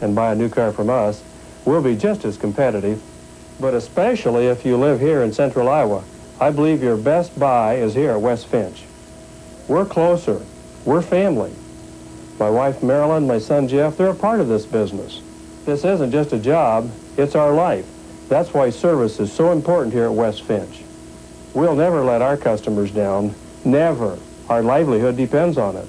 and buy a new car from us, we'll be just as competitive. But especially if you live here in central Iowa, I believe your best buy is here at West Finch. We're closer. We're family. My wife Marilyn, my son Jeff, they're a part of this business. This isn't just a job, it's our life. That's why service is so important here at West Finch. We'll never let our customers down. Never. Our livelihood depends on it.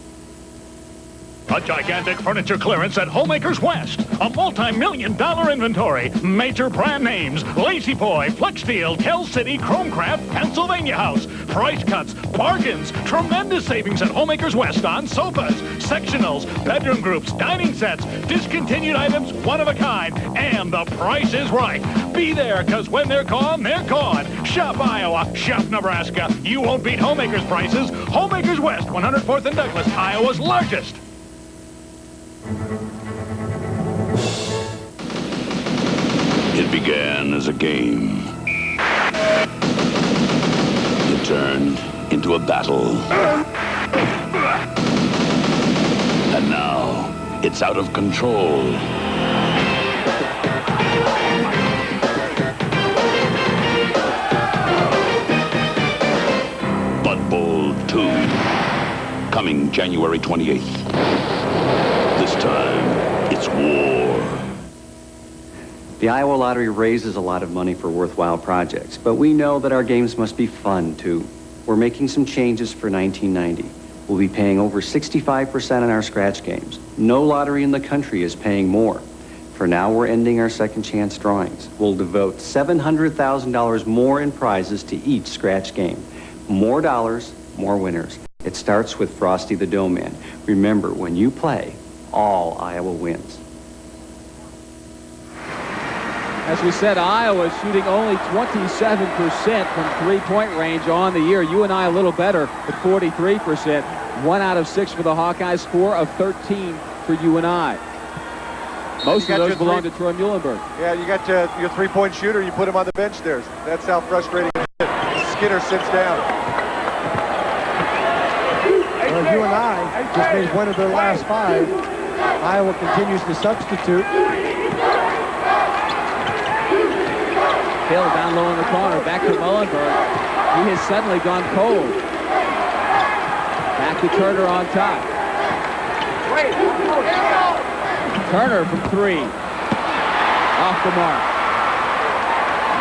A gigantic furniture clearance at Homemakers West. A multi-million-dollar inventory. Major brand names. Lazy Boy, Flexsteel, Kell City, Chromecraft, Pennsylvania House. Price cuts, bargains, tremendous savings at Homemakers West on sofas, sectionals, bedroom groups, dining sets, discontinued items, one of a kind, and the price is right. Be there, because when they're gone, they're gone. Shop Iowa, shop Nebraska. You won't beat Homemakers prices. Homemakers West, 104th and Douglas, Iowa's largest. It began as a game. It turned into a battle. And now, it's out of control. Bud Bowl 2, coming January 28th. This time, it's war. The Iowa Lottery raises a lot of money for worthwhile projects, but we know that our games must be fun, too. We're making some changes for 1990. We'll be paying over 65% on our scratch games. No lottery in the country is paying more. For now, we're ending our second chance drawings. We'll devote $700,000 more in prizes to each scratch game. More dollars, more winners. It starts with Frosty the Dough Man. Remember, when you play, all Iowa wins. As we said, Iowa shooting only 27% from three-point range on the year. UNI a little better at 43%. 1 out of 6 for the Hawkeyes, 4 of 13 for UNI. Most of those belong to Troy Muhlenberg. Yeah, you got your three-point shooter, you put him on the bench there. That's how frustrating it is. Skinner sits down. Well, UNI just made one of their last 5. Iowa continues to substitute. Hill down low in the corner, back to Muhlenberg. He has suddenly gone cold. Back to Turner on top. Turner from 3. Off the mark.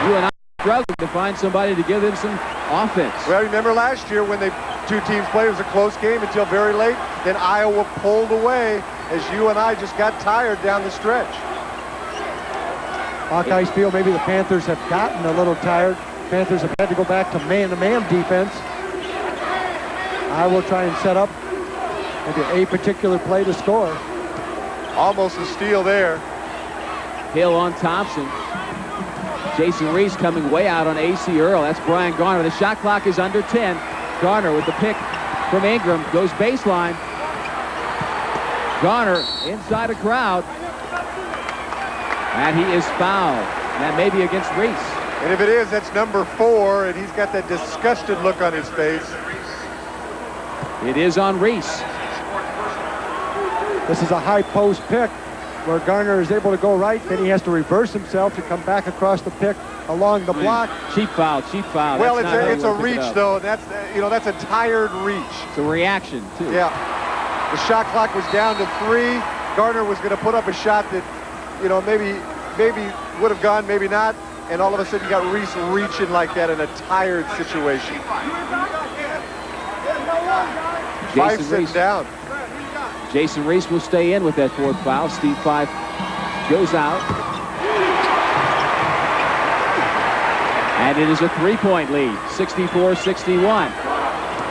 UNI struggling to find somebody to give them some offense. Well, remember last year when the two teams played, it was a close game until very late. Then Iowa pulled away as UNI just got tired down the stretch. Hawkeyes feel maybe the Panthers have gotten a little tired. Panthers have had to go back to man-to-man defense. I will try and set up maybe a particular play to score. Almost a steal there. Hill on Thompson. Jason Reese coming way out on A.C. Earl. That's Brian Garner. The shot clock is under 10. Garner with the pick from Ingram. Goes baseline. Garner inside a crowd. And he is fouled. That may be against Reese. And if it is, that's number 4, and he's got that disgusted look on his face. It is on Reese. This is a high post pick where Garner is able to go right, then he has to reverse himself to come back across the pick along the block. Cheap foul, cheap foul. Well, it's a reach, though. That's that's a tired reach. It's a reaction, too. Yeah. The shot clock was down to 3. Garner was going to put up a shot that, maybe would have gone, maybe not. And all of a sudden you got Reese reaching like that in a tired situation. Fife sits down. Jason Reese will stay in with that 4th foul. Steve Fife goes out. And it is a 3-point lead, 64-61.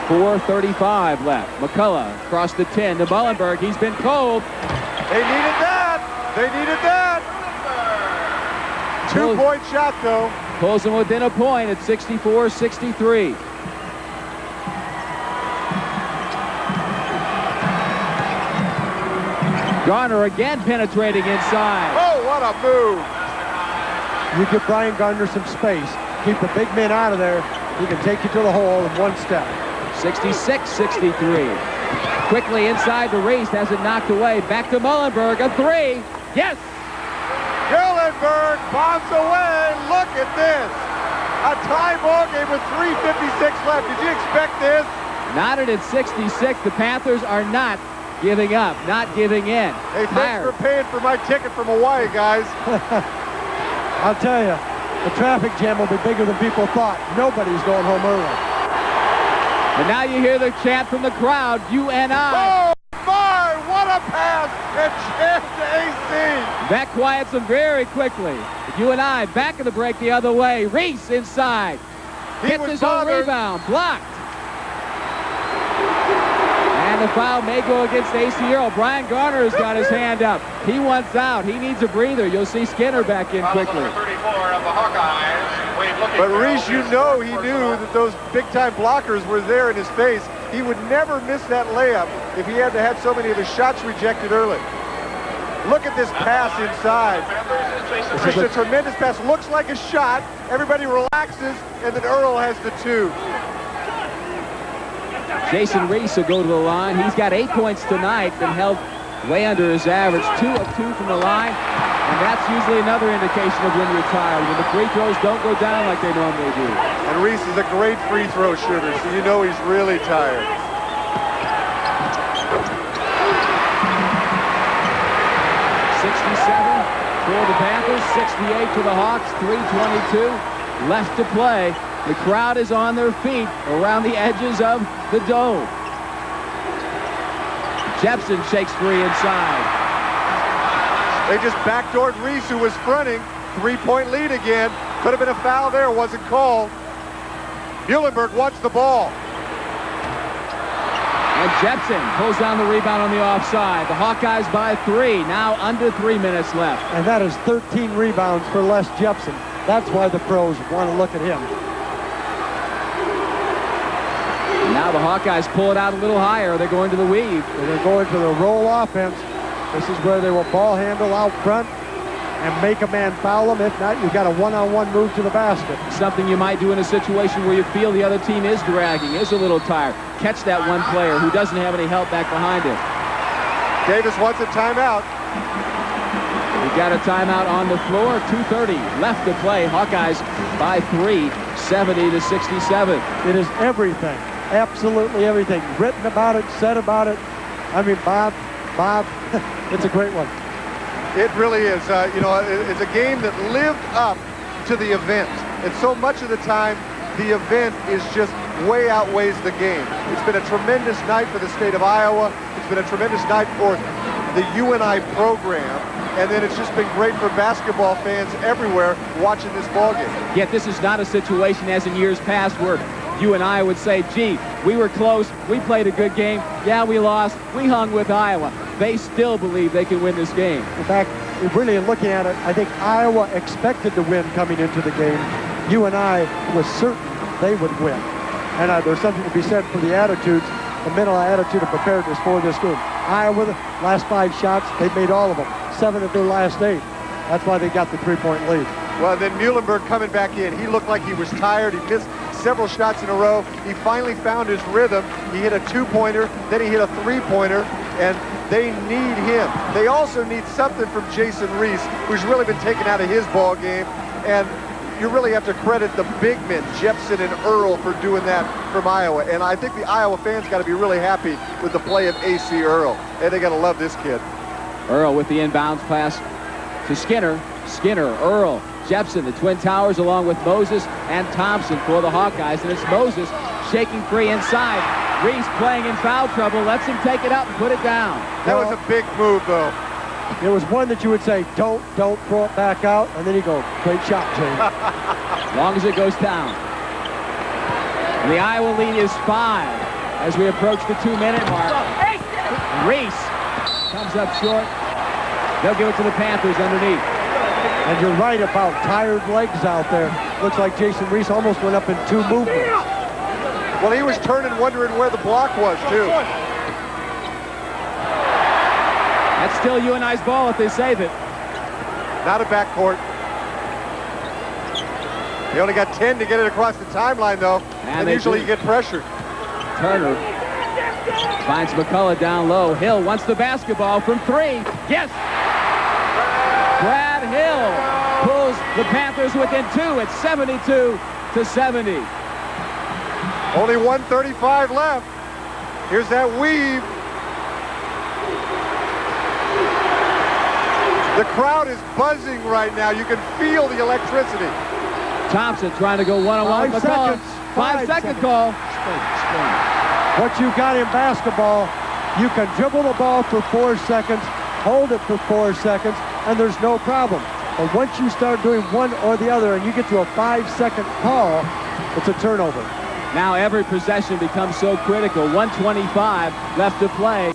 4:35 left. McCullough across the 10 to Muhlenberg. He's been cold. They needed that. They needed that. 2-point shot, though. Pulls him within a point at 64-63. Garner again penetrating inside. Oh, what a move. You give Brian Garner some space. Keep the big men out of there. He can take you to the hole in one step. 66-63. Quickly inside to Reese. Has it knocked away. Back to Muhlenberg. A 3. Yes! Muhlenberg bombs away. Look at this. A tie ball game with 3:56 left. Did you expect this? Knotted at 66. The Panthers are not giving up, not giving in. Hey, thanks for paying for my ticket from Hawaii, guys. I'll tell you, the traffic jam will be bigger than people thought. Nobody's going home early. And now you hear the chant from the crowd, UNI. Oh, my, what a pass, and chant to AC. That quiets them very quickly. UNI back in the break the other way. Reese inside. Gets his own rebound. Blocked. And the foul may go against AC Earl. Brian Garner has got his hand up. He wants out. He needs a breather. You'll see Skinner back in quickly. Number 34 of the Hawkeyes. But Reese, you know he knew that those big-time blockers were there in his face. He would never miss that layup if he had to have so many of his shots rejected early. Look at this pass inside. It's just a tremendous pass. Looks like a shot. Everybody relaxes, and then Earl has the two. Jason Reese will go to the line. He's got 8 points tonight, been held way under his average. 2 of 2 from the line, and that's usually another indication of when you're tired, when the free throws don't go down like they normally do. And Reese is a great free throw shooter, so you know he's really tired. For the Panthers, 68 for the Hawks, 3:22 left to play. The crowd is on their feet around the edges of the dome. Jepson shakes free inside. They just backdoored Reese, who was fronting. 3-point lead again. Could have been a foul there, wasn't called. Muhlenberg wants the ball. And Jepson pulls down the rebound on the offside. The Hawkeyes by 3, now under 3 minutes left. And that is 13 rebounds for Les Jepson. That's why the pros want to look at him. And now the Hawkeyes pull it out a little higher. They're going to the weave. They're going to the roll offense. This is where they will ball handle out front and make a man foul them. If not, you've got a one-on-one move to the basket. Something you might do in a situation where you feel the other team is dragging, is a little tired. Catch that one player who doesn't have any help back behind him. Davis wants a timeout. We got a timeout on the floor. 2:30 left to play. Hawkeyes by 3, 70-67. It is everything, absolutely everything. Written about it, said about it. I mean, Bob, it's a great one. It really is. You know, it's a game that lived up to the event. And so much of the time, the event is just way outweighs the game. It's been a tremendous night for the state of Iowa. It's been a tremendous night for the UNI program. And then it's just been great for basketball fans everywhere watching this ball game. Yet this is not a situation as in years past where UNI would say, gee, we were close, we played a good game, yeah, we lost, we hung with Iowa. They still believe they can win this game. In fact, really looking at it, I think Iowa expected to win coming into the game. UNI was certain they would win. And there's something to be said for the attitudes, the mental attitude of preparedness for this game. Iowa, the last 5 shots, they made all of them. 7 of their last 8. That's why they got the 3-point lead. Well, then Muhlenberg coming back in. He looked like he was tired. He missed several shots in a row. He finally found his rhythm. He hit a 2-pointer, then he hit a 3-pointer, and they need him. They also need something from Jason Reese, who's really been taken out of his ball game. And you really have to credit the big men, Jepson and Earl, for doing that from Iowa. And I think the Iowa fans got to be really happy with the play of AC Earl. And they got to love this kid. Earl with the inbounds pass to Skinner. Skinner, Earl, Jepson, the Twin Towers, along with Moses and Thompson for the Hawkeyes. And it's Moses shaking free inside. Reese playing in foul trouble, lets him take it up and put it down. That was a big move, though. It was one that you would say, don't throw it back out. And then you go, great shot, James. As long as it goes down. And the Iowa lead is 5 as we approach the 2-minute mark. Reese comes up short. They'll give it to the Panthers underneath. And you're right about tired legs out there. Looks like Jason Reese almost went up in 2 movements. Well, he was turning, wondering where the block was, too. That's still UNI's ball if they save it. Not a backcourt. They only got 10 to get it across the timeline, though. And usually you get pressured. Turner finds McCullough down low. Hill wants the basketball from 3. Yes! The Panthers within 2 at 72-70. Only 1:35 left. Here's that weave. The crowd is buzzing right now. You can feel the electricity. Thompson trying to go one-on-one with the call. 5-second call. What you got in basketball, you can dribble the ball for 4 seconds, hold it for 4 seconds, and there's no problem. But once you start doing one or the other and you get to a 5-second call, it's a turnover. Now every possession becomes so critical. 1:25 left to play.